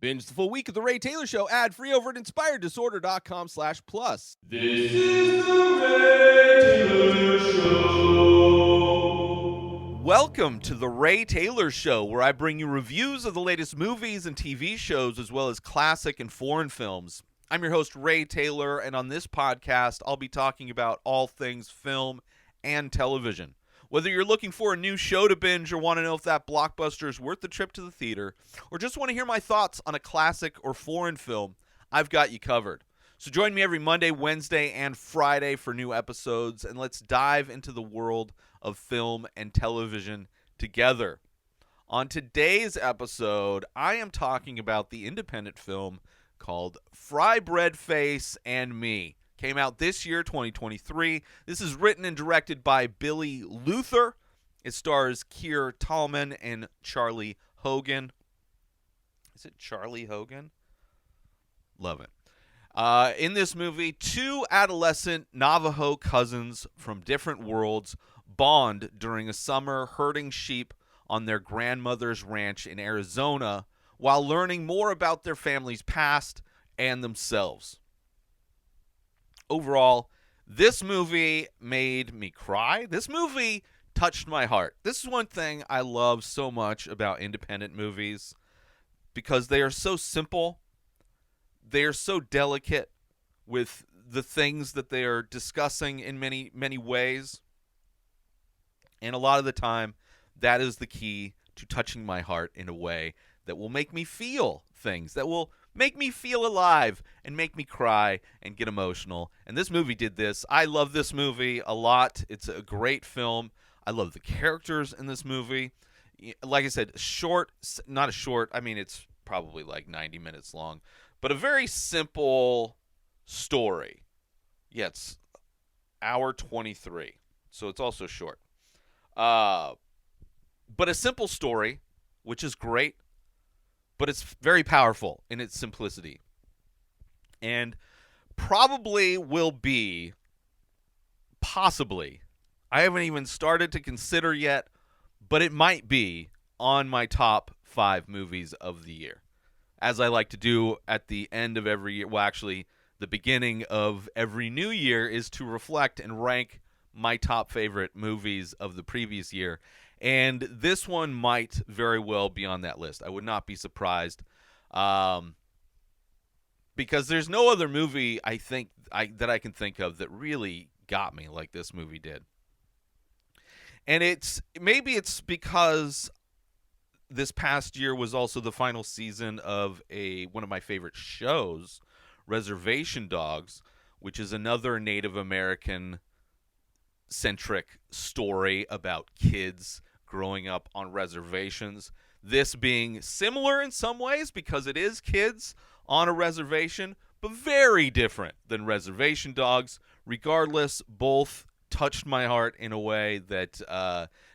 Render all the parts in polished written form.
Binge the full week of The Ray Taylor Show ad-free over at inspireddisorder.com/plus. This is The Ray Taylor Show. Welcome to The Ray Taylor Show, where I bring you reviews of the latest movies and TV shows, as well as classic and foreign films. I'm your host, Ray Taylor, and on this podcast, I'll be talking about all things film and television. Whether you're looking for a new show to binge or want to know if that blockbuster is worth the trip to the theater, or just want to hear my thoughts on a classic or foreign film, I've got you covered. So join me every Monday, Wednesday, and Friday for new episodes, and let's dive into the world of film and television together. On today's episode, I am talking about the independent film called Frybread Face and Me. Came out this year, 2023. This is written and directed by Billy Luther. It stars Keir Tallman and Charley Hogan. Is it Charley Hogan? Love it. In this movie, two adolescent Navajo cousins from different worlds bond during a summer herding sheep on their grandmother's ranch in Arizona while learning more about their family's past and themselves. Overall, this movie made me cry. This movie touched my heart. This is one thing I love so much about independent movies, because they are so simple. They are so delicate with the things that they are discussing in many, many ways. And a lot of the time, that is the key to touching my heart in a way that will make me feel things, that will make me feel alive and make me cry and get emotional. And this movie did this. I love this movie a lot. It's a great film. I love the characters in this movie. Like I said, it's probably like 90 minutes long, but a very simple story. Yeah, it's hour 23, so it's also short. But a simple story, which is great. But it's very powerful in its simplicity. And probably will be, possibly, I haven't even started to consider yet, but it might be on my top 5 movies of the year. As I like to do at the end of every year, well, actually, the beginning of every new year is to reflect and rank my top favorite movies of the previous year. And this one might very well be on that list. I would not be surprised, because there's no other movie that I can think of that really got me like this movie did. And maybe it's because this past year was also the final season of one of my favorite shows, Reservation Dogs, which is another Native American centric story about kids growing up on reservations. This being similar in some ways because it is kids on a reservation, but very different than Reservation Dogs. Regardless, both touched my heart in a way that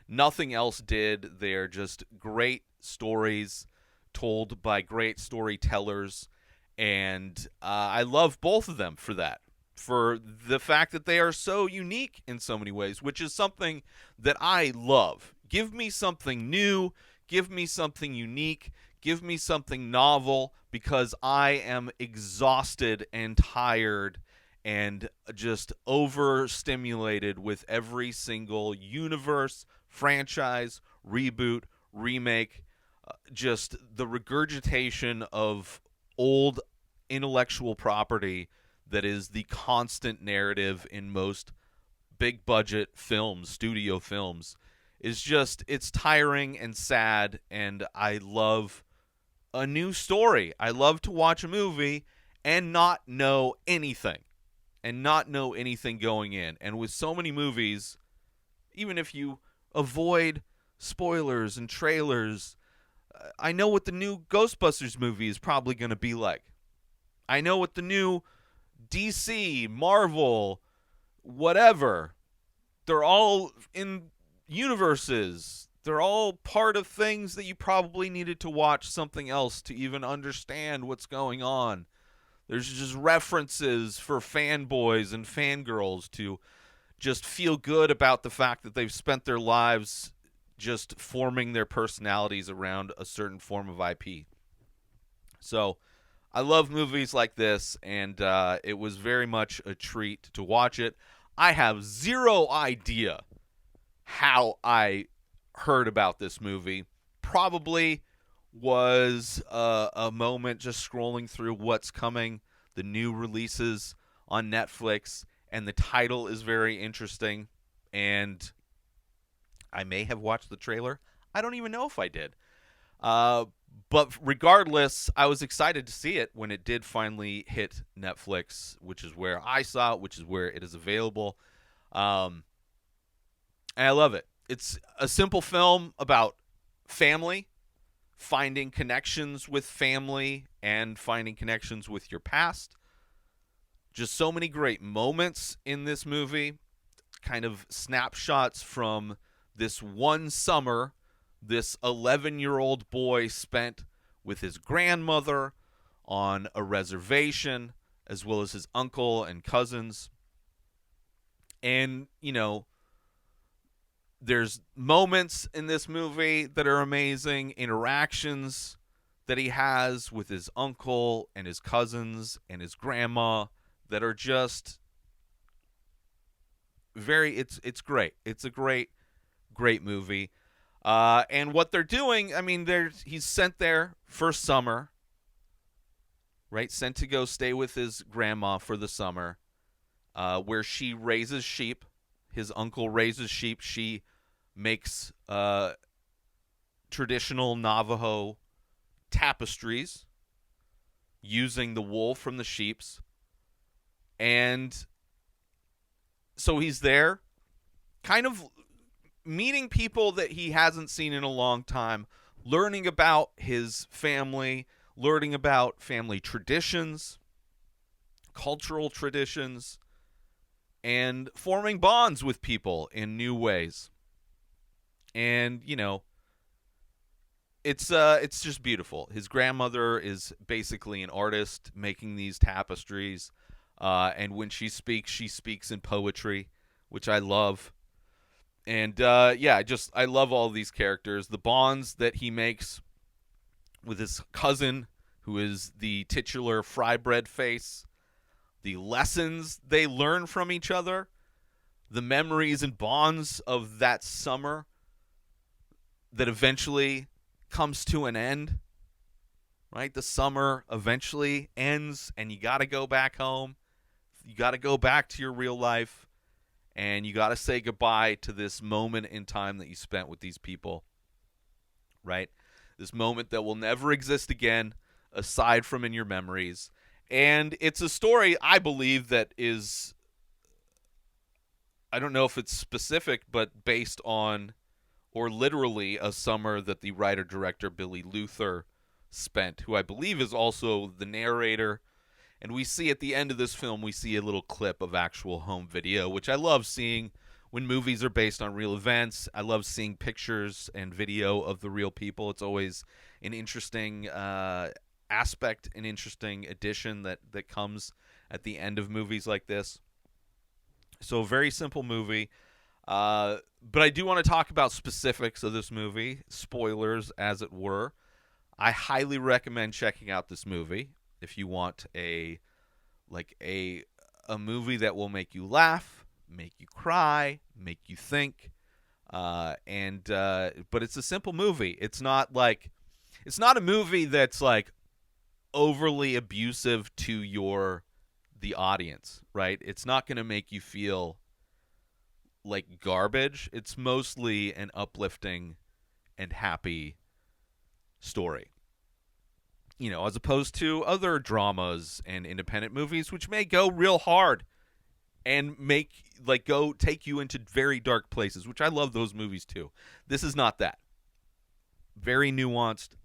nothing else did. They're just great stories told by great storytellers, and I love both of them for that. For the fact that they are so unique in so many ways, which is something that I love. Give me something new, give me something unique, give me something novel, because I am exhausted and tired and just overstimulated with every single universe, franchise, reboot, remake, just the regurgitation of old intellectual property that is the constant narrative in most big budget films, studio films, it's tiring and sad, and I love a new story. I love to watch a movie and not know anything going in. And with so many movies, even if you avoid spoilers and trailers, I know what the new Ghostbusters movie is probably going to be like. I know what the new DC, Marvel, whatever, they're all in universes. They're all part of things that you probably needed to watch something else to even understand what's going on. There's just references for fanboys and fangirls to just feel good about the fact that they've spent their lives just forming their personalities around a certain form of IP. So I love movies like this, and it was very much a treat to watch it. I have zero idea how I heard about this movie. Probably was a moment just scrolling through what's coming, the new releases on Netflix, and the title is very interesting. And I may have watched the trailer. I don't even know if I did. But regardless, I was excited to see it when it did finally hit Netflix, which is where I saw it, which is where it is available. And I love it. It's a simple film about family, finding connections with family, and finding connections with your past. Just so many great moments in this movie, kind of snapshots from this one summer this 11-year-old boy spent with his grandmother on a reservation, as well as his uncle and cousins. And, there's moments in this movie that are amazing, interactions that he has with his uncle and his cousins and his grandma that are just it's great. It's a great movie. And what they're doing, he's sent there for summer, right? Sent to go stay with his grandma for the summer, where she raises sheep. His uncle raises sheep. She makes traditional Navajo tapestries using the wool from the sheeps. And so he's there, kind of meeting people that he hasn't seen in a long time, learning about his family, learning about family traditions, cultural traditions, and forming bonds with people in new ways. And, it's just beautiful. His grandmother is basically an artist making these tapestries. And when she speaks in poetry, which I love. And, I love all these characters. The bonds that he makes with his cousin, who is the titular Frybread Face. The lessons they learn from each other. The memories and bonds of that summer that eventually comes to an end. Right? The summer eventually ends, and you got to go back home. You got to go back to your real life. And you got to say goodbye to this moment in time that you spent with these people, right? This moment that will never exist again, aside from in your memories. And it's a story, I believe, that is, I don't know if it's specific, but based on, or literally a summer that the writer-director Billy Luther spent, who I believe is also the narrator. And we see at the end of this film, we see a little clip of actual home video, which I love seeing when movies are based on real events. I love seeing pictures and video of the real people. It's always an interesting aspect, an interesting addition that comes at the end of movies like this. So, very simple movie. But I do want to talk about specifics of this movie, spoilers, as it were. I highly recommend checking out this movie. If you want a movie that will make you laugh, make you cry, make you think, but it's a simple movie. It's not a movie that's like overly abusive to the audience, right? It's not going to make you feel like garbage. It's mostly an uplifting and happy story. As opposed to other dramas and independent movies, which may go real hard and take you into very dark places, which I love those movies too. This is not that. Very nuanced,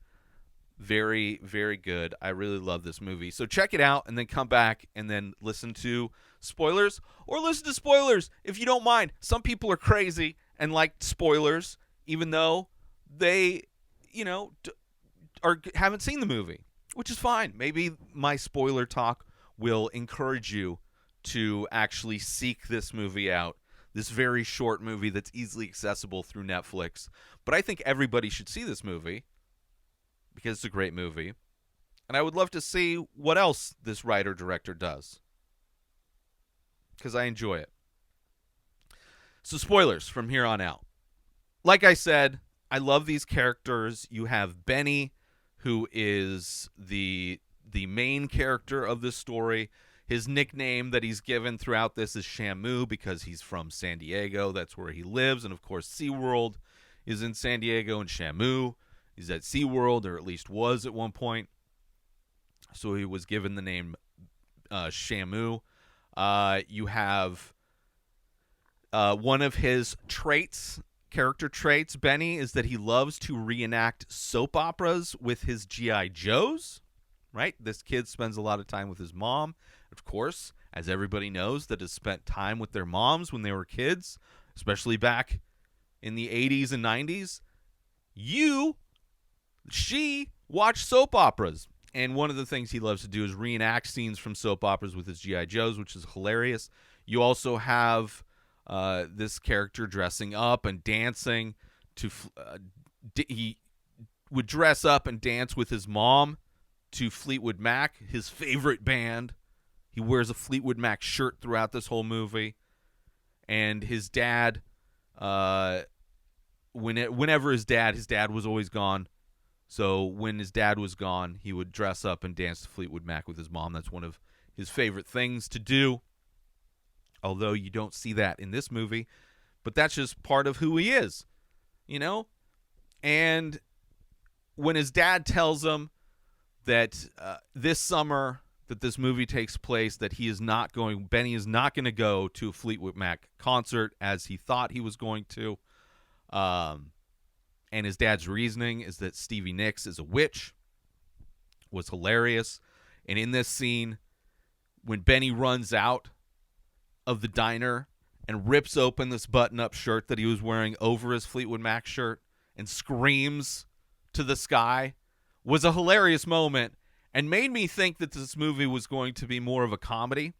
very, very good. I really love this movie. So check it out and then come back and then listen to spoilers, or listen to spoilers if you don't mind. Some people are crazy and like spoilers, even though they, haven't seen the movie, which is fine. Maybe my spoiler talk will encourage you to actually seek this movie out. This very short movie that's easily accessible through Netflix. But I think everybody should see this movie because it's a great movie. And I would love to see what else this writer-director does, because I enjoy it. So spoilers from here on out. Like I said, I love these characters. You have Benny, who is the main character of this story. His nickname that he's given throughout this is Shamu because he's from San Diego. That's where he lives. And, of course, SeaWorld is in San Diego, and Shamu is at SeaWorld, or at least was at one point. So he was given the name Shamu. You have one of his character traits, Benny, is that he loves to reenact soap operas with his G.I. Joes. Right? This kid spends a lot of time with his mom. Of course, as everybody knows that has spent time with their moms when they were kids, especially back in the 80s and 90s, she watched soap operas. And one of the things he loves to do is reenact scenes from soap operas with his G.I. Joes, which is hilarious. You also have this character dressing up and dancing. He would dress up and dance with his mom to Fleetwood Mac, his favorite band. He wears a Fleetwood Mac shirt throughout this whole movie. And his dad, whenever his dad was always gone. So when his dad was gone, he would dress up and dance to Fleetwood Mac with his mom. That's one of his favorite things to do. Although you don't see that in this movie. But that's just part of who he is, you know? And when his dad tells him that this summer that this movie takes place, that Benny is not going to go to a Fleetwood Mac concert as he thought he was going to. And his dad's reasoning is that Stevie Nicks is a witch. Was hilarious. And in this scene, when Benny runs out of the diner and rips open this button-up shirt that he was wearing over his Fleetwood Mac shirt and screams to the sky, was a hilarious moment and made me think that this movie was going to be more of a comedy.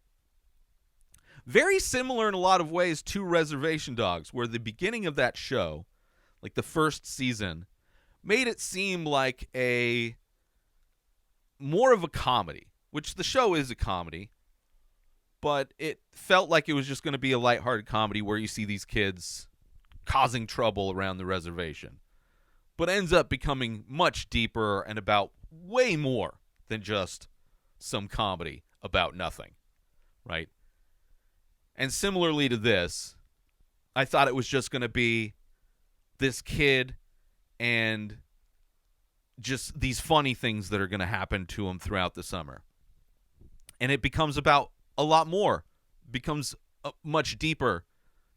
Very similar in a lot of ways to Reservation Dogs, where the beginning of that show, like the first season, made it seem like more of a comedy, which the show is a comedy, but it felt like it was just going to be a lighthearted comedy where you see these kids causing trouble around the reservation. But ends up becoming much deeper and about way more than just some comedy about nothing, right? And similarly to this, I thought it was just going to be this kid and just these funny things that are going to happen to him throughout the summer. And it becomes about a lot more, becomes much deeper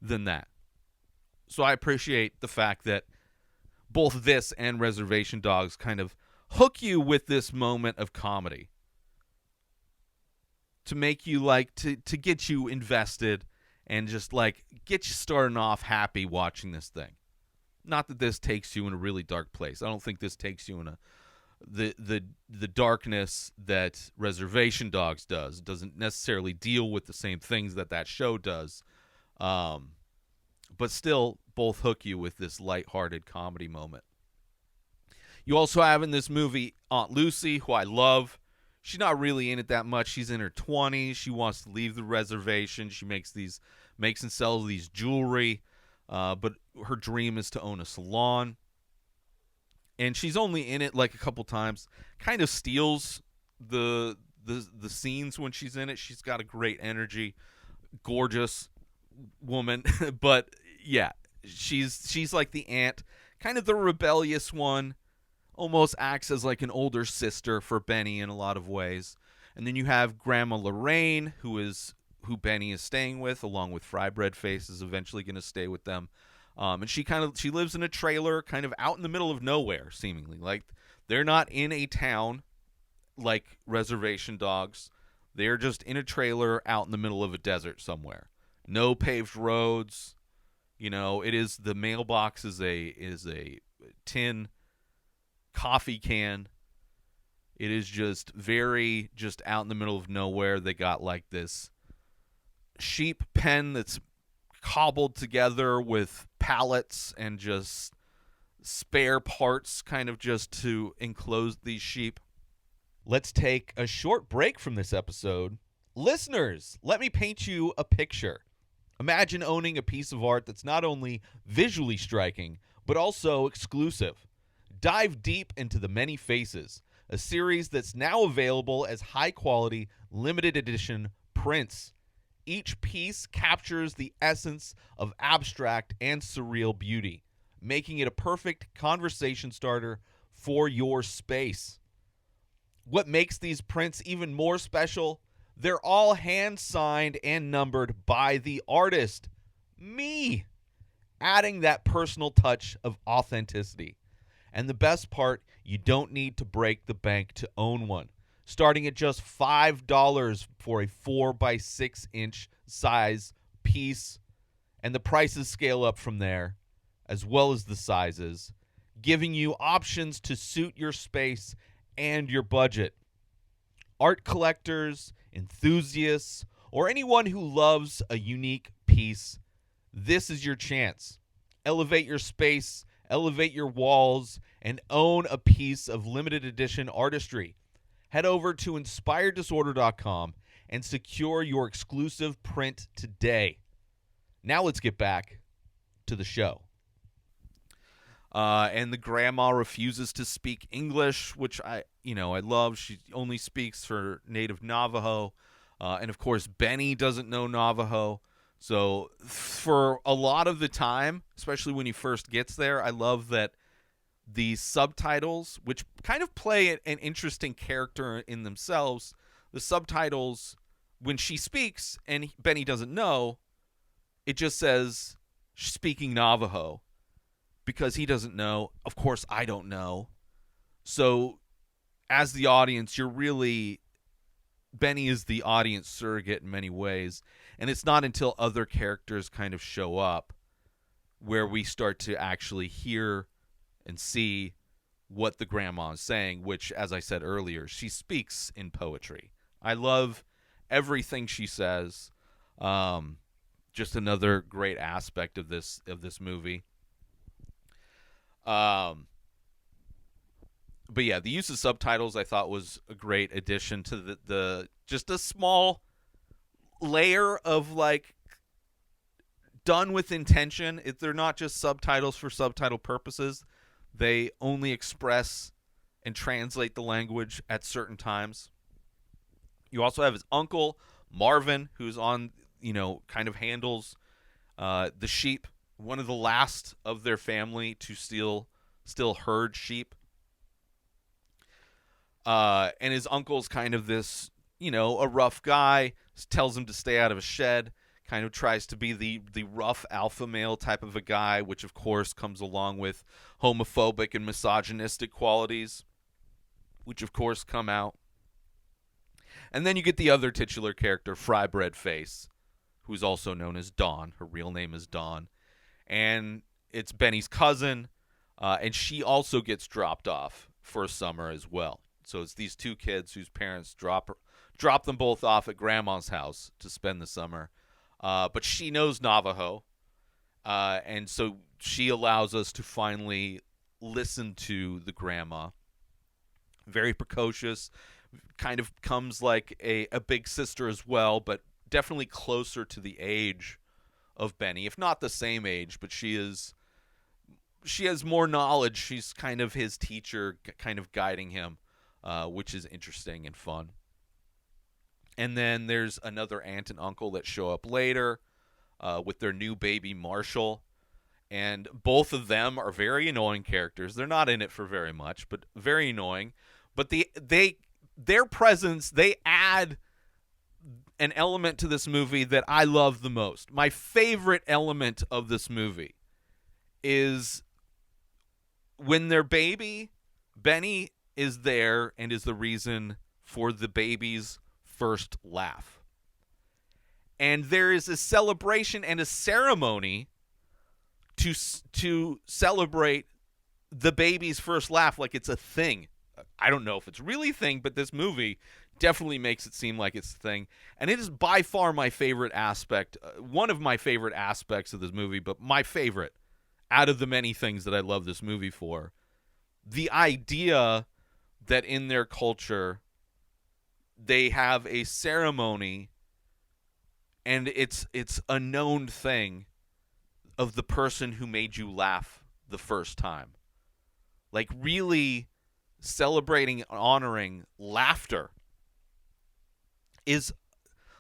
than that. So I appreciate the fact that both this and Reservation Dogs kind of hook you with this moment of comedy to make you to get you invested and just get you starting off happy watching this thing. Not that this takes you in a really dark place. I don't think this takes you in the darkness that Reservation Dogs does. It doesn't necessarily deal with the same things that show does. But still both hook you with this lighthearted comedy moment. You also have in this movie Aunt Lucy, who I love. She's not really in it that much. She's in her 20s. She wants to leave the reservation. She makes and sells these jewelry, but her dream is to own a salon. And she's only in it a couple times. Kind of steals the scenes when she's in it. She's got a great energy, gorgeous woman, but yeah, she's like the aunt, kind of the rebellious one, almost acts as like an older sister for Benny in a lot of ways. And then you have Grandma Lorraine, who Benny is staying with, along with Frybread Face is eventually going to stay with them. And she lives in a trailer kind of out in the middle of nowhere, seemingly. Like, they're not in a town like Reservation Dogs. They're just in a trailer out in the middle of a desert somewhere. No paved roads. You know, the mailbox is a tin coffee can. It is just out in the middle of nowhere. They got like this sheep pen that's cobbled together with pallets and just spare parts kind of just to enclose these sheep. let's take a short break from this episode. Listeners, let me paint you a picture. Imagine owning a piece of art that's not only visually striking, but also exclusive. Dive deep into The Many Faces, a series that's now available as high-quality, limited edition prints. Each piece captures the essence of abstract and surreal beauty, making it a perfect conversation starter for your space. What makes these prints even more special? They're all hand-signed and numbered by the artist, me, adding that personal touch of authenticity. And the best part, you don't need to break the bank to own one. Starting at just $5 for a 4x6-inch size piece, and the prices scale up from there, as well as the sizes, giving you options to suit your space and your budget. Art collectors, enthusiasts, or anyone who loves a unique piece, this is your chance. Elevate your space, elevate your walls, and own a piece of limited edition artistry. Head over to inspireddisorder.com and secure your exclusive print today. Now let's get back to the show. And the grandma refuses to speak English, which I love. She only speaks for native Navajo. And of course, Benny doesn't know Navajo. So for a lot of the time, especially when he first gets there, I love that the subtitles, which kind of play an interesting character in themselves, the subtitles, when she speaks and Benny doesn't know, it just says speaking Navajo. Because he doesn't know. Of course, I don't know. So as the audience, Benny is the audience surrogate in many ways. And it's not until other characters kind of show up where we start to actually hear and see what the grandma is saying, which, as I said earlier, she speaks in poetry. I love everything she says. Just another great aspect of this movie. But yeah, the use of subtitles I thought was a great addition to the just a small layer of done with intention. They're not just subtitles for subtitle purposes. They only express and translate the language at certain times. You also have his uncle, Marvin, who's on, kind of handles the sheep, one of the last of their family to still herd sheep. And his uncle's kind of this, a rough guy, tells him to stay out of a shed, kind of tries to be the rough alpha male type of a guy, which of course comes along with homophobic and misogynistic qualities, which of course come out. And then you get the other titular character, Frybread Face, who's also known as Dawn. Her real name is Dawn. And it's Benny's cousin, and she also gets dropped off for a summer as well. So it's these two kids whose parents drop them both off at grandma's house to spend the summer. But she knows Navajo, and so she allows us to finally listen to the grandma. Very precocious, kind of comes like a big sister as well, but definitely closer to the age of Benny, if not the same age, but she has more knowledge. She's kind of his teacher, kind of guiding him, which is interesting and fun. And then there's another aunt and uncle that show up later with their new baby, Marshall. And both of them are very annoying characters. They're not in it for very much, but very annoying. But their presence, they add an element to this movie that I love the most. My favorite element of this movie is when their baby, Benny, is there and is the reason for the baby's first laugh. And there is a celebration and a ceremony to celebrate the baby's first laugh like it's a thing. I don't know if it's really a thing, but this movie definitely makes it seem like it's a thing. And it is by far my favorite aspect, one of my favorite aspects of this movie, but my favorite out of the many things that I love this movie for. The idea that in their culture, they have a ceremony, and it's a known thing of the person who made you laugh the first time. Like, really celebrating and honoring laughter is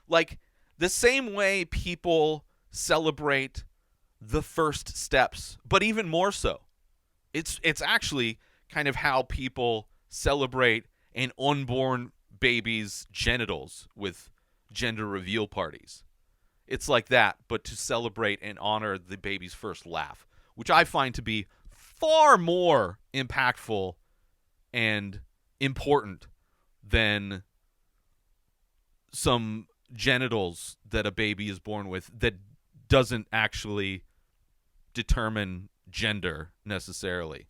like the same way people celebrate the first steps, but even more so. It's actually kind of how people celebrate an unborn baby's genitals with gender reveal parties. It's like that, but to celebrate and honor the baby's first laugh, which I find to be far more impactful and important than some genitals that a baby is born with that doesn't actually determine gender necessarily.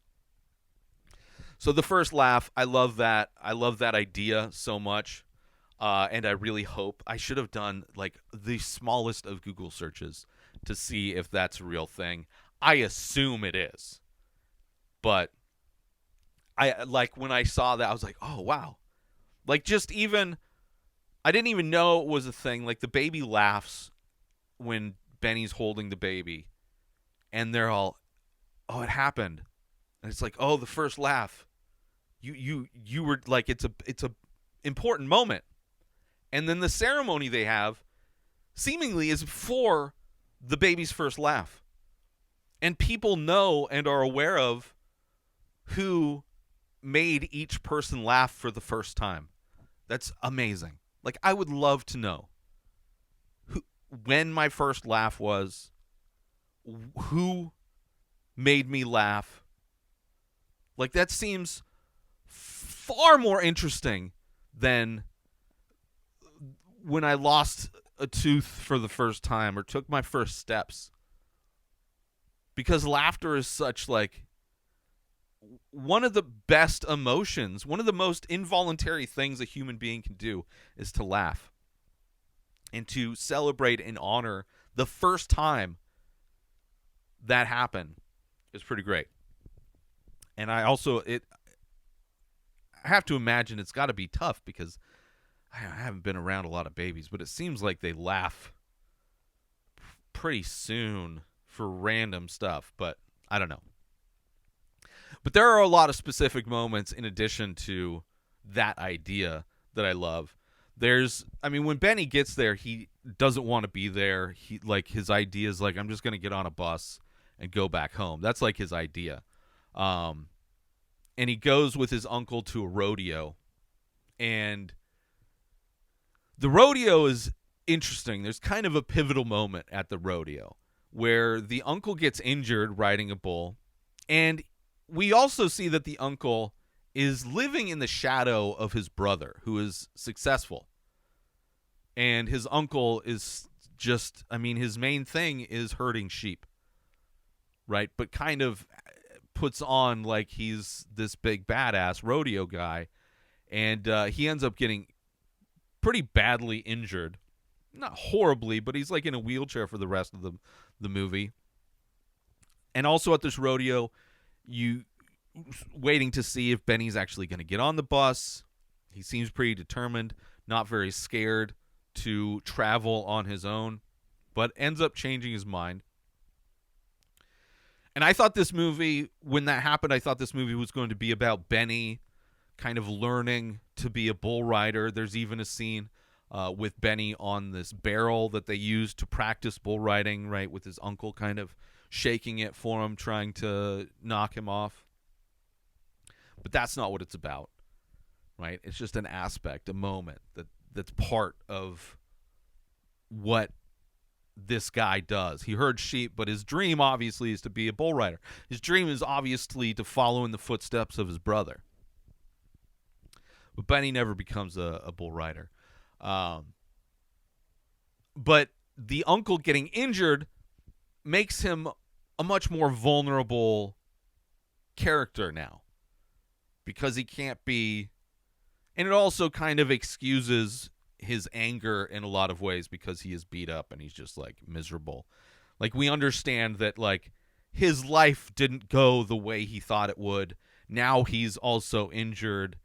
So the first laugh, I love that. I love that idea so much. And I really hope I should have done like the smallest of Google searches to see if that's a real thing. I assume it is. But I like when I saw that, I was like, oh, wow. Like, just even, I didn't even know it was a thing. Like, the baby laughs when Benny's holding the baby. And they're all, oh, it happened. And it's like, oh, the first laugh. You were like, it's a important moment. And then the ceremony they have seemingly is for the baby's first laugh. And people know and are aware of who made each person laugh for the first time. That's amazing. Like, I would love to know when my first laugh was, who made me laugh. Like, that seems far more interesting than when I lost a tooth for the first time or took my first steps. Because laughter is such, like, one of the best emotions, one of the most involuntary things a human being can do is to laugh. And to celebrate and honor the first time that happened is pretty great. And I also, I have to imagine it's got to be tough because I haven't been around a lot of babies, but it seems like they laugh pretty soon for random stuff, but I don't know. But there are a lot of specific moments in addition to that idea that I love. When Benny gets there, he doesn't want to be there. His idea is like, I'm just going to get on a bus and go back home. That's like his idea. And he goes with his uncle to a rodeo. And the rodeo is interesting. There's kind of a pivotal moment at the rodeo where the uncle gets injured riding a bull. And we also see that the uncle is living in the shadow of his brother, who is successful. And his uncle is just, his main thing is herding sheep, right? But kind of puts on like he's this big badass rodeo guy. And he ends up getting pretty badly injured. Not horribly, but he's like in a wheelchair for the rest of the movie. And also at this rodeo, you waiting to see if Benny's actually going to get on the bus. He seems pretty determined, not very scared to travel on his own, but ends up changing his mind. And I thought this movie, when that happened, I thought this movie was going to be about Benny kind of learning to be a bull rider. There's even a scene with Benny on this barrel that they use to practice bull riding, right, with his uncle kind of shaking it for him, trying to knock him off. But that's not what it's about, right? It's just an aspect, a moment that's part of what this guy does. He herds sheep, but his dream obviously is to be a bull rider. His dream is obviously to follow in the footsteps of his brother. But Benny never becomes a bull rider. But the uncle getting injured makes him a much more vulnerable character now. Because he can't be... And it also kind of excuses his anger in a lot of ways because he is beat up and he's just, like, miserable. Like, we understand that, like, his life didn't go the way he thought it would. Now he's also injured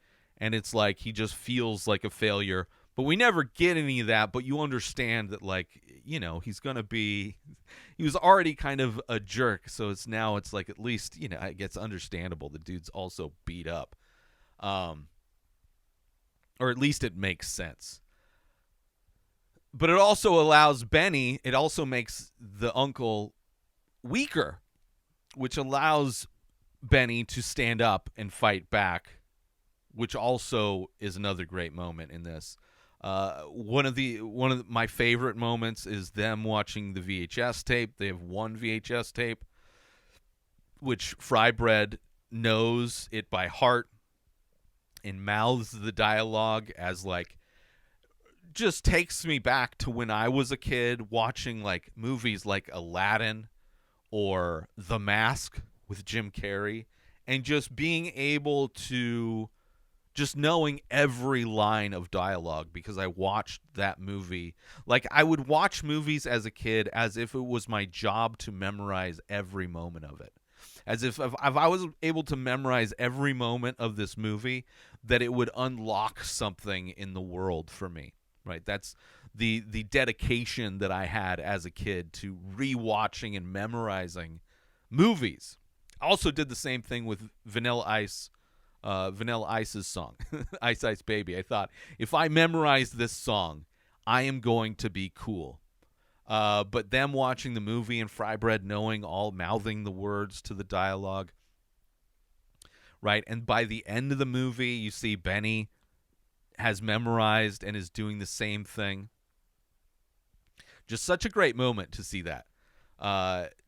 and it's like he just feels like a failure. But we never get any of that, but you understand that, like, he's going to be – he was already kind of a jerk, so it's like at least, it gets understandable. The dude's also beat up. Or at least it makes sense. But it also allows Benny – it also makes the uncle weaker, which allows Benny to stand up and fight back, which also is another great moment in this. One of my favorite moments is them watching the VHS tape. They have one VHS tape, which Frybread knows it by heart and mouths the dialogue as like, just takes me back to when I was a kid watching like movies like Aladdin or The Mask with Jim Carrey, and just being able to just knowing every line of dialogue because I watched that movie. Like, I would watch movies as a kid as if it was my job to memorize every moment of it. As if I was able to memorize every moment of this movie, that it would unlock something in the world for me, right? That's the dedication that I had as a kid to rewatching and memorizing movies. I also did the same thing with Vanilla Ice's song, Ice Ice Baby. I thought, if I memorize this song, I am going to be cool. But them watching the movie and Frybread mouthing the words to the dialogue, right? And by the end of the movie, you see Benny has memorized and is doing the same thing. Just such a great moment to see that.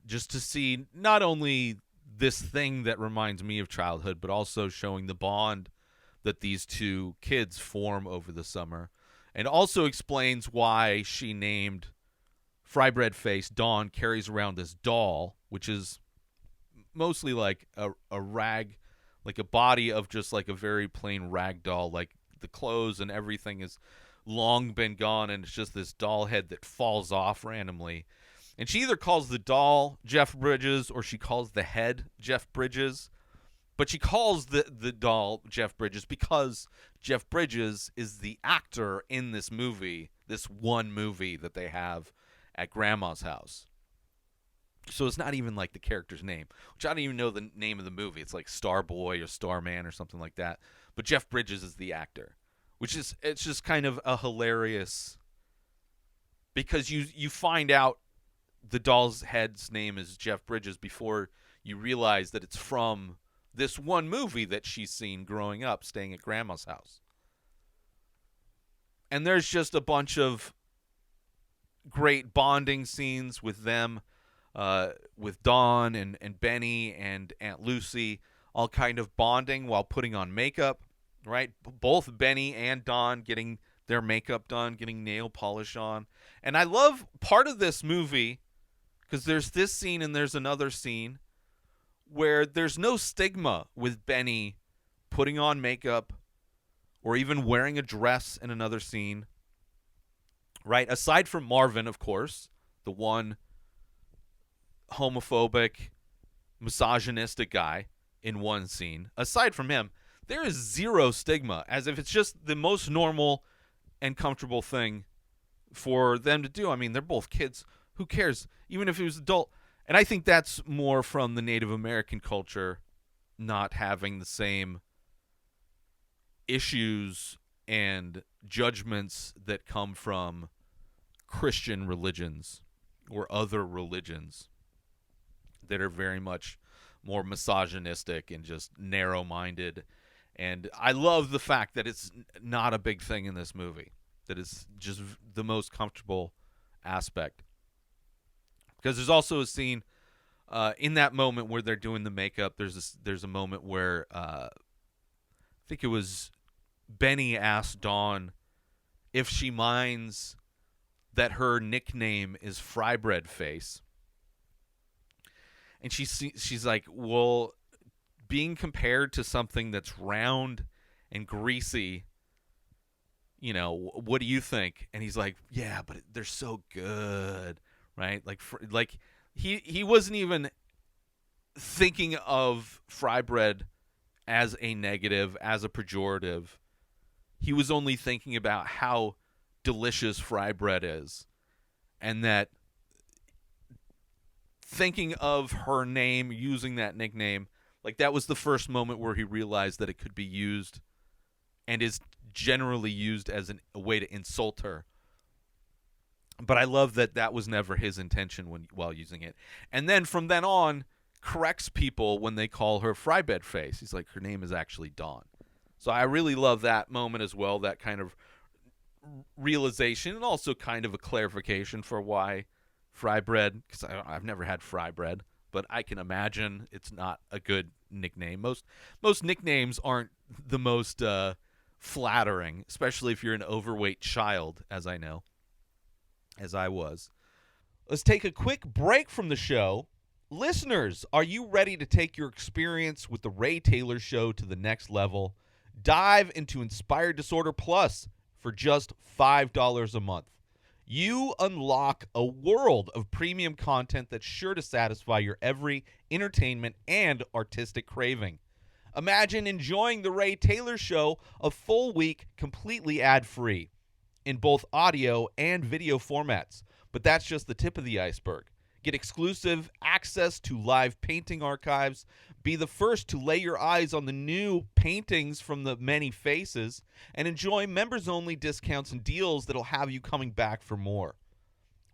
Just to see not only this thing that reminds me of childhood, but also showing the bond that these two kids form over the summer. And also explains why she named Frybread Face. Dawn carries around this doll, which is mostly like a rag, like a body of just like a very plain rag doll. Like the clothes and everything has long been gone, and it's just this doll head that falls off randomly. And she either calls the doll Jeff Bridges or she calls the head Jeff Bridges. But she calls the doll Jeff Bridges because Jeff Bridges is the actor in this movie, this one movie that they have at Grandma's house. So it's not even like the character's name, which I don't even know the name of the movie. It's like Starboy or Starman or something like that. But Jeff Bridges is the actor, it's just kind of a hilarious, because you find out the doll's head's name is Jeff Bridges before you realize that it's from this one movie that she's seen growing up, staying at Grandma's house. And there's just a bunch of great bonding scenes with them, with Dawn and Benny and Aunt Lucy, all kind of bonding while putting on makeup, right? Both Benny and Dawn getting their makeup done, getting nail polish on. And I love part of this movie, because there's this scene and there's another scene where there's no stigma with Benny putting on makeup or even wearing a dress in another scene, right? Aside from Marvin, of course, the one homophobic, misogynistic guy in one scene. Aside from him, there is zero stigma, as if it's just the most normal and comfortable thing for them to do. I mean, they're both kids. Who cares? Even if he was adult. And I think that's more from the Native American culture not having the same issues and judgments that come from Christian religions or other religions that are very much more misogynistic and just narrow-minded. And I love the fact that it's not a big thing in this movie, that it's just the most comfortable aspect. Because there's also a scene in that moment where they're doing the makeup. There's a moment where I think it was Benny asked Dawn if she minds that her nickname is Frybread Face, and she's like, well, being compared to something that's round and greasy, what do you think? And he's like, yeah, but they're so good. Right, like he wasn't even thinking of Frybread as a negative, as a pejorative. he was only thinking about how delicious fry bread is, and that thinking of her name, using that nickname, like that was the first moment where he realized that it could be used and is generally used as a way to insult her. But I love that that was never his intention while using it. And then from then on, corrects people when they call her Frybread Face. He's like, her name is actually Dawn. So I really love that moment as well, that kind of realization, and also kind of a clarification for why fry bread, because I've never had fry bread, but I can imagine it's not a good nickname. Most nicknames aren't the most flattering, especially if you're an overweight child, as I know, as I was. Let's take a quick break from the show. Listeners, are you ready to take your experience with the Ray Taylor Show to the next level? Dive into Inspired Disorder Plus for just $5 a month. You unlock a world of premium content that's sure to satisfy your every entertainment and artistic craving. Imagine enjoying the Ray Taylor Show a full week completely ad-free in both audio and video formats. But that's just the tip of the iceberg. Get exclusive access to live painting archives. Be the first to lay your eyes on the new paintings from the many faces, and enjoy members-only discounts and deals that'll have you coming back for more.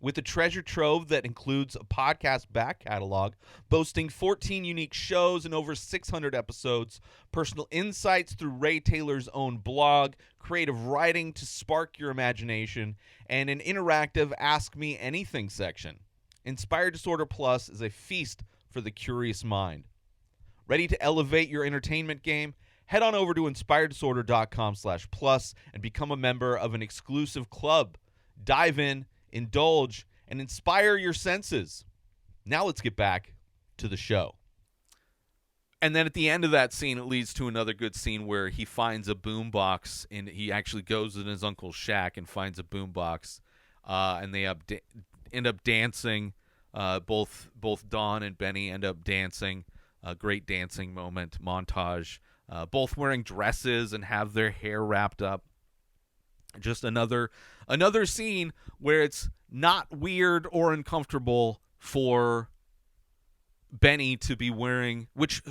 With a treasure trove that includes a podcast back catalog, boasting 14 unique shows and over 600 episodes, personal insights through Ray Taylor's own blog, creative writing to spark your imagination, and an interactive Ask Me Anything section. Inspired Disorder Plus is a feast for the curious mind. Ready to elevate your entertainment game? Head on over to inspireddisorder.com/plus and become a member of an exclusive club. Dive in, indulge, and inspire your senses. Now let's get back to the show. And then at the end of that scene, it leads to another good scene where he finds a boombox, and he actually goes in his uncle's shack and finds a boombox, and they end up dancing. Both Dawn and Benny end up dancing. A great dancing moment, montage. Both wearing dresses and have their hair wrapped up. Just another scene where it's not weird or uncomfortable for Benny to be wearing, which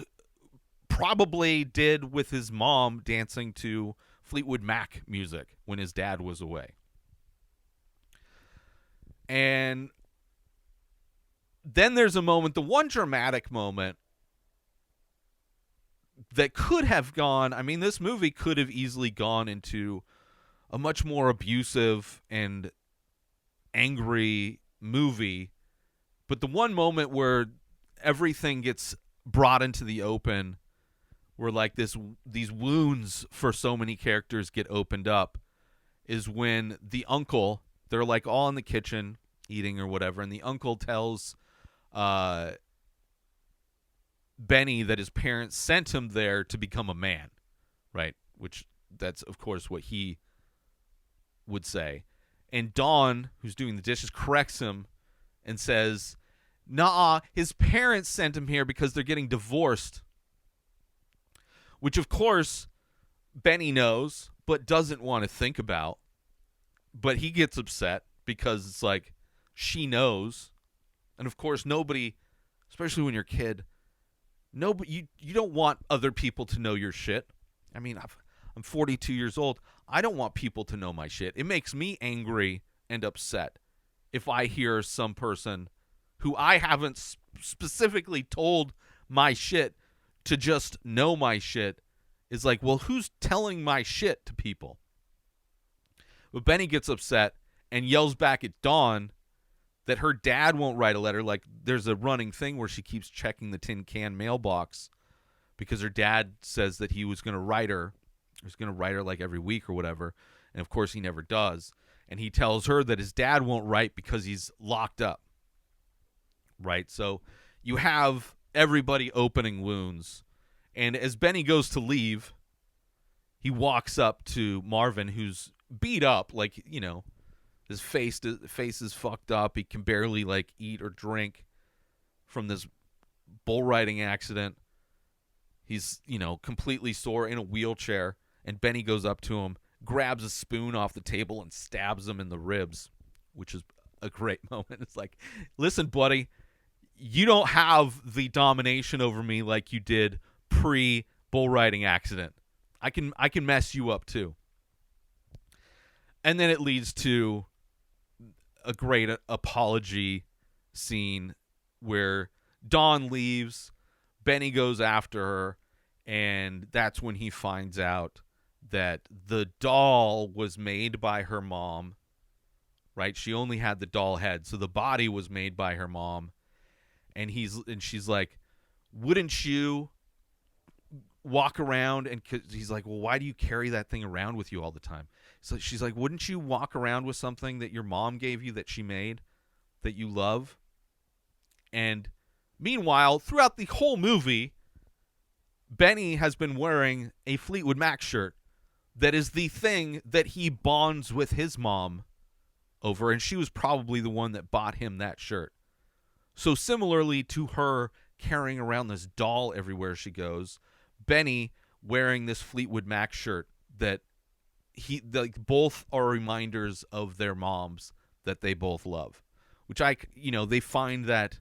probably did with his mom dancing to Fleetwood Mac music when his dad was away. And then there's a moment, the one dramatic moment that could have gone, I mean, this movie could have easily gone into a much more abusive and angry movie, but the one moment where everything gets brought into the open, where like these wounds for so many characters get opened up, is when the uncle, they're like all in the kitchen eating or whatever, and the uncle tells Benny that his parents sent him there to become a man, right? Which that's of course what he would say. And Dawn, who's doing the dishes, corrects him and says, "Nah, his parents sent him here because they're getting divorced." Which of course Benny knows but doesn't want to think about. But he gets upset because it's like she knows. And of course nobody, especially when you're a kid, you don't want other people to know your shit. I mean, I'm 42 years old. I don't want people to know my shit. It makes me angry and upset if I hear some person who I haven't specifically told my shit to just know my shit is like, well, who's telling my shit to people? But Benny gets upset and yells back at Dawn that her dad won't write a letter. Like, there's a running thing where she keeps checking the tin can mailbox because her dad says that he was going to write her. He was going to write her like every week or whatever. And of course he never does. And he tells her that his dad won't write because he's locked up. Right? So you have everybody opening wounds. And as Benny goes to leave, he walks up to Marvin, who's beat up, like, you know, his face is fucked up. He can barely like eat or drink from this bull riding accident. He's, you know, completely sore in a wheelchair. And Benny goes up to him grabs a spoon off the table and stabs him in the ribs, which is a great moment. It's like, listen, buddy, you don't have the domination over me like you did pre-bull riding accident. I can mess you up too. And then it leads to a great apology scene where Dawn leaves, Benny goes after her, and that's when he finds out that the doll was made by her mom, right? She only had the doll head, so the body was made by her mom. And she's like, wouldn't you walk around? And he's like, well, why do you carry that thing around with you all the time? So she's like, wouldn't you walk around with something that your mom gave you that she made that you love? And meanwhile, throughout the whole movie, Benny has been wearing a Fleetwood Mac shirt that is the thing that he bonds with his mom over, and she was probably the one that bought him that shirt. So similarly to her carrying around this doll everywhere she goes, Benny wearing this Fleetwood Mac shirt that both are reminders of their moms that they both love, which they find that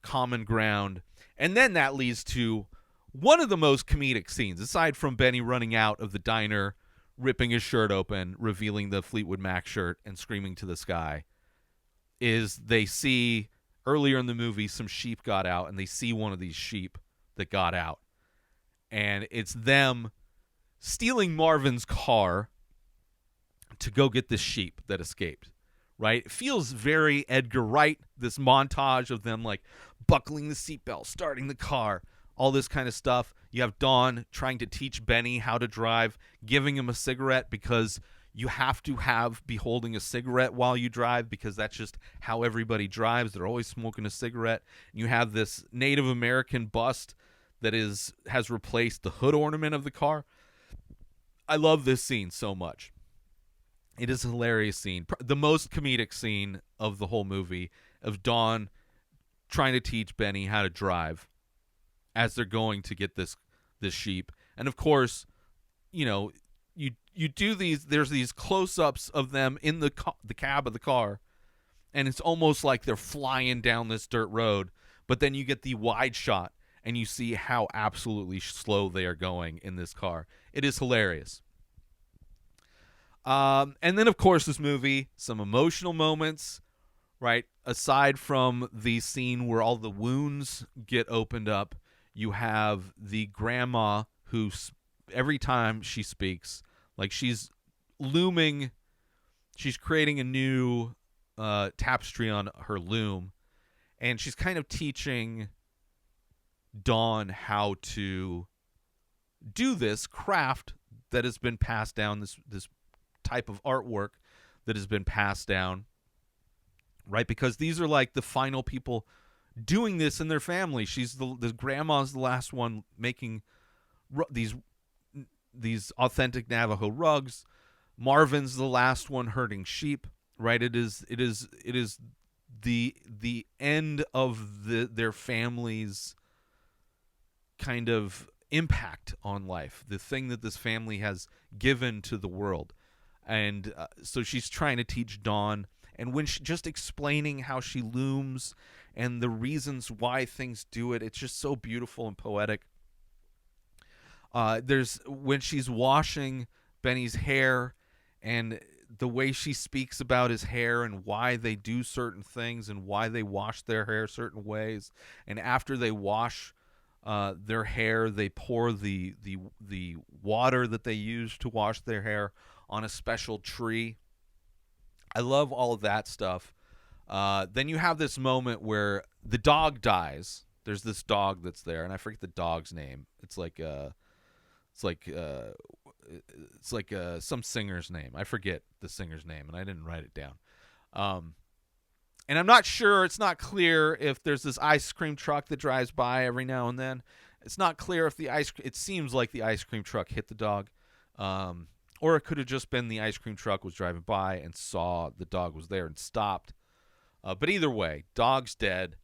common ground. And then that leads to one of the most comedic scenes, aside from Benny running out of the diner, ripping his shirt open, revealing the Fleetwood Mac shirt, and screaming to the sky, is they see earlier in the movie some sheep got out, and they see one of these sheep that got out. And it's them stealing Marvin's car to go get this sheep that escaped, right? It feels very Edgar Wright, this montage of them like buckling the seatbelt, starting the car, all this kind of stuff. You have Dawn trying to teach Benny how to drive, giving him a cigarette because you have to be holding a cigarette while you drive because that's just how everybody drives. They're always smoking a cigarette. You have this Native American bust that has replaced the hood ornament of the car. I love this scene so much. It is a hilarious scene. The most comedic scene of the whole movie, of Dawn trying to teach Benny how to drive as they're going to get this sheep. And of course, you do these, there's these close-ups of them in the cab of the car, and it's almost like they're flying down this dirt road, but then you get the wide shot and you see how absolutely slow they are going in this car. It is hilarious. And then, of course, this movie, some emotional moments, right? Aside from the scene where all the wounds get opened up, you have the grandma who, every time she speaks, like she's creating a new tapestry on her loom, and she's kind of teaching Dawn how to do this craft that has been passed down, this type of artwork that has been passed down, right? Because these are like the final people doing this in their family. She's the grandma's the last one making these authentic Navajo rugs. Marvin's the last one herding sheep, right? It is the end of their family's kind of impact on life, the thing that this family has given to the world. And so she's trying to teach Dawn, and when just explaining how she looms and the reasons why things do it, it's just so beautiful and poetic. There's when she's washing Benny's hair, and the way she speaks about his hair and why they do certain things and why they wash their hair certain ways. And after they wash their hair, they pour the water that they use to wash their hair on a special tree. I love all of that stuff. Then you have this moment where the dog dies. There's this dog that's there, and I forget the dog's name. It's like some singer's name. I forget the singer's name, and I didn't write it down. And I'm not sure. It's not clear if there's this ice cream truck that drives by every now and then. It's not clear if it seems like the ice cream truck hit the dog. Or it could have just been the ice cream truck was driving by and saw the dog was there and stopped. But either way, dog's dead.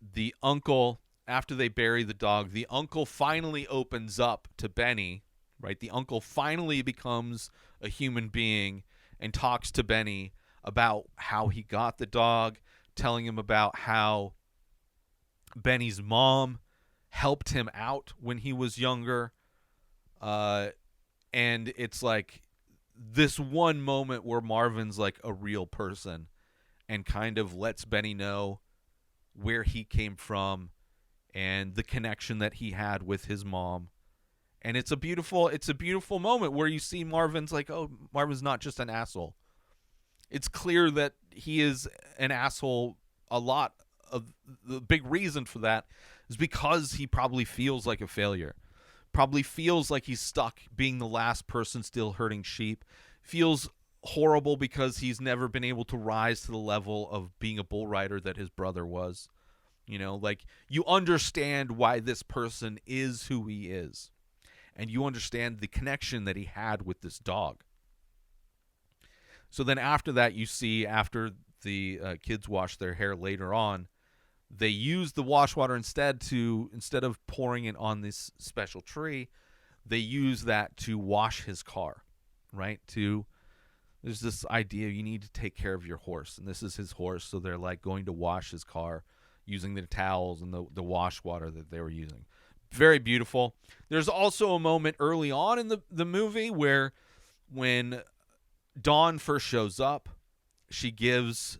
The uncle, after they bury the dog, the uncle finally opens up to Benny, right? The uncle finally becomes a human being and talks to Benny about how he got the dog, telling him about how Benny's mom helped him out when he was younger. And it's like this one moment where Marvin's like a real person and kind of lets Benny know where he came from and the connection that he had with his mom. And it's a beautiful moment where you see Marvin's like, oh, Marvin's not just an asshole. It's clear that he is an asshole. A lot of the big reason for that is because he probably feels like a failure. Probably feels like he's stuck being the last person still herding sheep. Feels horrible because he's never been able to rise to the level of being a bull rider that his brother was. You know, like, you understand why this person is who he is. And you understand the connection that he had with this dog. So then after that, you see, after the kids wash their hair later on, they use the wash water instead of pouring it on this special tree, they use that to wash his car, right? There's this idea you need to take care of your horse, and this is his horse, so they're like going to wash his car using the towels and the wash water that they were using. Very beautiful. There's also a moment early on in the movie where when Dawn first shows up, she gives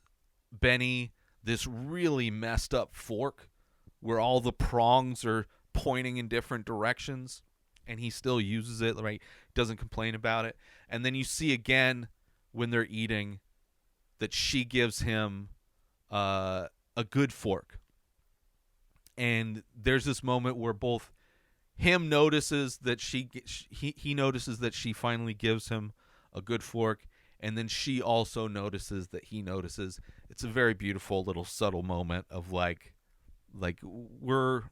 Benny this really messed up fork where all the prongs are pointing in different directions, and he still uses it, right? Doesn't complain about it. And then you see again when they're eating that she gives him a good fork. And there's this moment where both him notices that he notices that she finally gives him a good fork, and then she also notices that he notices. It's a very beautiful little subtle moment of like we're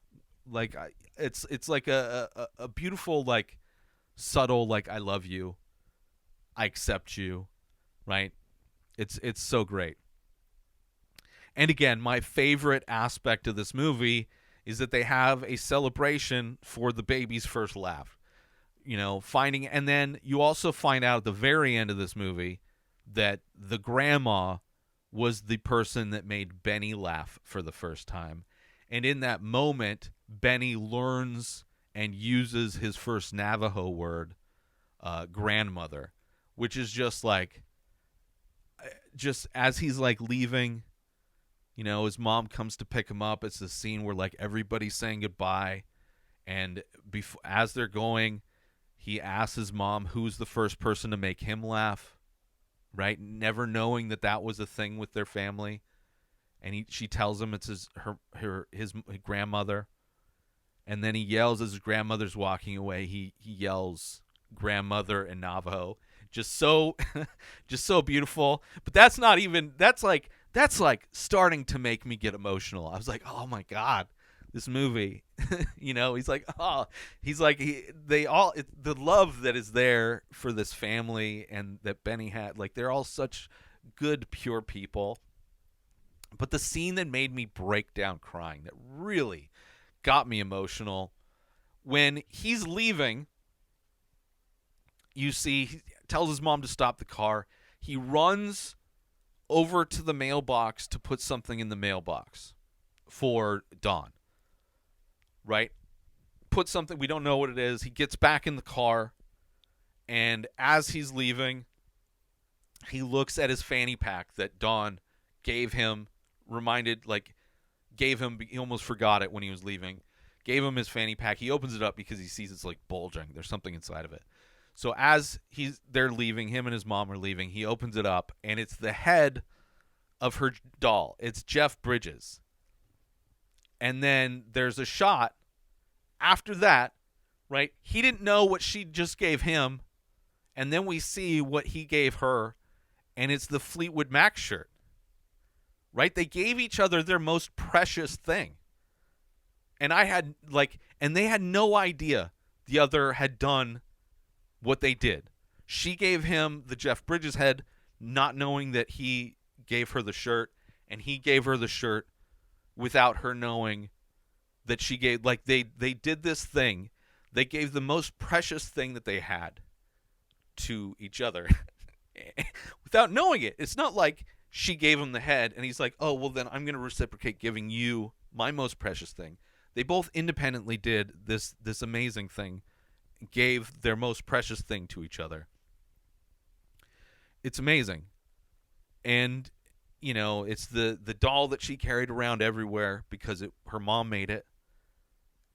like, it's like a beautiful, like, subtle, like, I love you, I accept you, right? It's so great. And again, my favorite aspect of this movie is that they have a celebration for the baby's first laugh. You know, and then you also find out at the very end of this movie that the grandma was the person that made Benny laugh for the first time. And in that moment, Benny learns and uses his first Navajo word, grandmother, which is just as he's like leaving, you know, his mom comes to pick him up. It's the scene where like everybody's saying goodbye. And as they're going, he asks his mom who's the first person to make him laugh, right? Never knowing that was a thing with their family. And she tells him it's his grandmother. And then he yells as his grandmother's walking away. He yells grandmother in Navajo. Just so beautiful. But that's like starting to make me get emotional. I was like, oh my God, this movie. You know, the love that is there for this family and that Benny had, like, they're all such good, pure people. But the scene that made me break down crying, that really got me emotional, when he's leaving, you see, he tells his mom to stop the car. He runs over to the mailbox to put something in the mailbox for Dawn, right? Put something, we don't know what it is. He gets back in the car, and as he's leaving, he looks at his fanny pack that Dawn gave him, he almost forgot it when he was leaving, gave him his fanny pack. He opens it up because he sees it's like bulging. There's something inside of it. So as they're leaving, him and his mom are leaving, he opens it up, and it's the head of her doll. It's Jeff Bridges. And then there's a shot after that, right? He didn't know what she just gave him, and then we see what he gave her, and it's the Fleetwood Mac shirt, right? They gave each other their most precious thing. And they had no idea the other had done what they did. She gave him the Jeff Bridges head, not knowing that he gave her the shirt, and he gave her the shirt without her knowing that she gave, like, they did this thing They gave the most precious thing that they had to each other without knowing it. It's not like she gave him the head and he's like, oh, well, then I'm going to reciprocate giving you my most precious thing. They both independently did this amazing thing, gave their most precious thing to each other. It's amazing. And, you know, it's the doll that she carried around everywhere because her mom made it.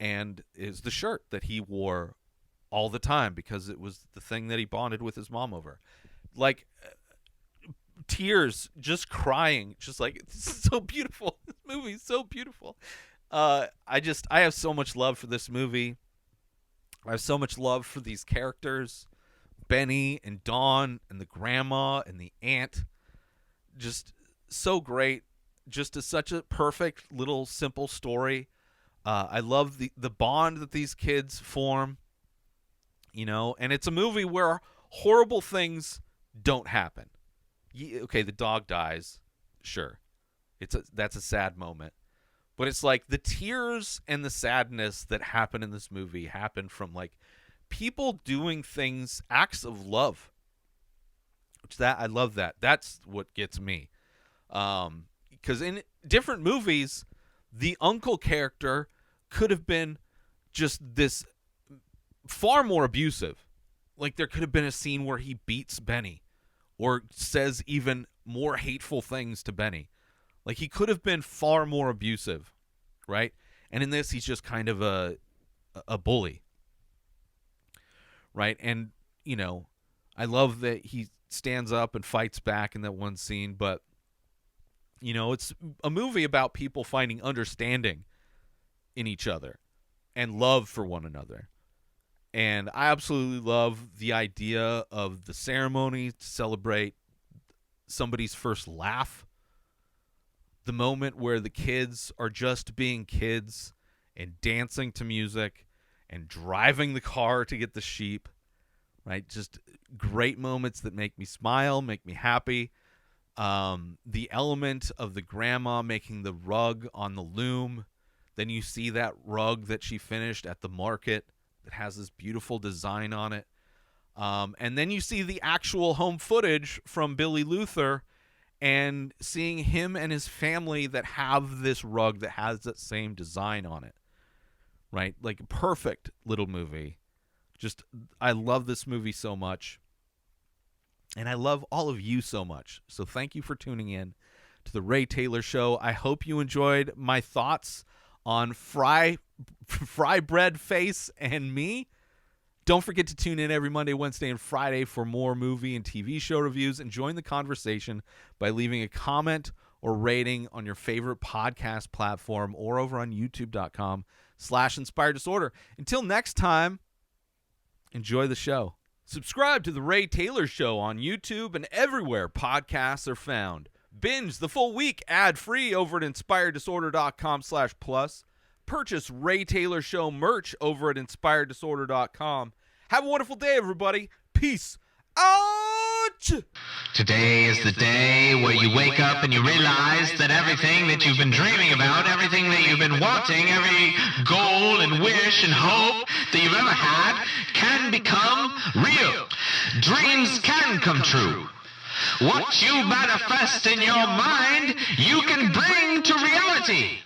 And is the shirt that he wore all the time because it was the thing that he bonded with his mom over. Like, tears, just crying, just like, it's so beautiful. This movie is so beautiful. I have so much love for this movie. I have so much love for these characters, Benny and Dawn and the grandma and the aunt. Just so great. Just such a perfect little simple story. I love the bond that these kids form, you know, and it's a movie where horrible things don't happen. Okay, the dog dies, sure. That's a sad moment. But it's like the tears and the sadness that happen in this movie happen from like people doing things, acts of love. I love that. That's what gets me. Because in different movies, the uncle character could have been just this far more abusive. Like there could have been a scene where he beats Benny or says even more hateful things to Benny. Like he could have been far more abusive, right? And in this, he's just kind of a bully, right? And, you know, I love that he stands up and fights back in that one scene, but, you know, it's a movie about people finding understanding in each other and love for one another. And I absolutely love the idea of the ceremony to celebrate somebody's first laugh. The moment where the kids are just being kids and dancing to music and driving the car to get the sheep, right? Just great moments that make me smile, make me happy. The element of the grandma making the rug on the loom. Then you see that rug that she finished at the market that has this beautiful design on it. And then you see the actual home footage from Billy Luther and seeing him and his family that have this rug that has that same design on it, right? Like a perfect little movie. Just, I love this movie so much. And I love all of you so much. So thank you for tuning in to the Ray Taylor Show. I hope you enjoyed my thoughts on Frybread Face and Me. Don't forget to tune in every Monday, Wednesday, and Friday for more movie and TV show reviews, and join the conversation by leaving a comment or rating on your favorite podcast platform or over on youtube.com/Inspired Disorder. Until next time, enjoy the show. Subscribe to The Ray Taylor Show on YouTube and everywhere podcasts are found. Binge the full week ad-free over at InspiredDisorder.com/plus. Purchase Ray Taylor Show merch over at InspiredDisorder.com. Have a wonderful day, everybody. Peace out! Today is the day where you wake up and you realize that everything that you've been dreaming about, everything that you've been wanting, every goal and wish and hope that you've ever had can become real. Dreams can come true. What you manifest in your mind, you can bring to reality.